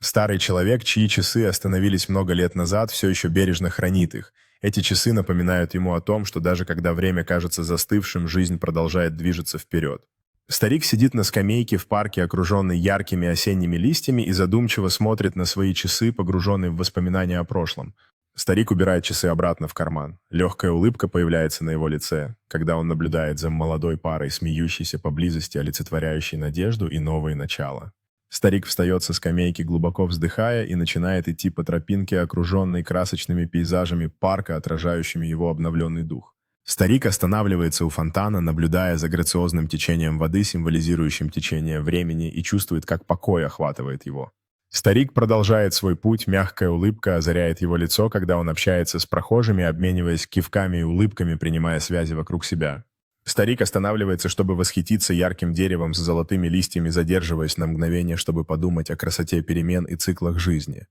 Старый человек, чьи часы остановились много лет назад, все еще бережно хранит их. Эти часы напоминают ему о том, что даже когда время кажется застывшим, жизнь продолжает движется вперед. Старик сидит на скамейке в парке, окруженный яркими осенними листьями, и задумчиво смотрит на свои часы, погруженный в воспоминания о прошлом. Старик убирает часы обратно в карман. Легкая улыбка появляется на его лице, когда он наблюдает за молодой парой, смеющейся поблизости, олицетворяющей надежду и новые начала. Старик встает со скамейки, глубоко вздыхая, и начинает идти по тропинке, окруженной красочными пейзажами парка, отражающими его обновленный дух. Старик останавливается у фонтана, наблюдая за грациозным течением воды, символизирующим течение времени, и чувствует, как покой охватывает его. Старик продолжает свой путь, мягкая улыбка озаряет его лицо, когда он общается с прохожими, обмениваясь кивками и улыбками, принимая связи вокруг себя. Старик останавливается, чтобы восхититься ярким деревом с золотыми листьями, задерживаясь на мгновение, чтобы подумать о красоте перемен и циклах жизни.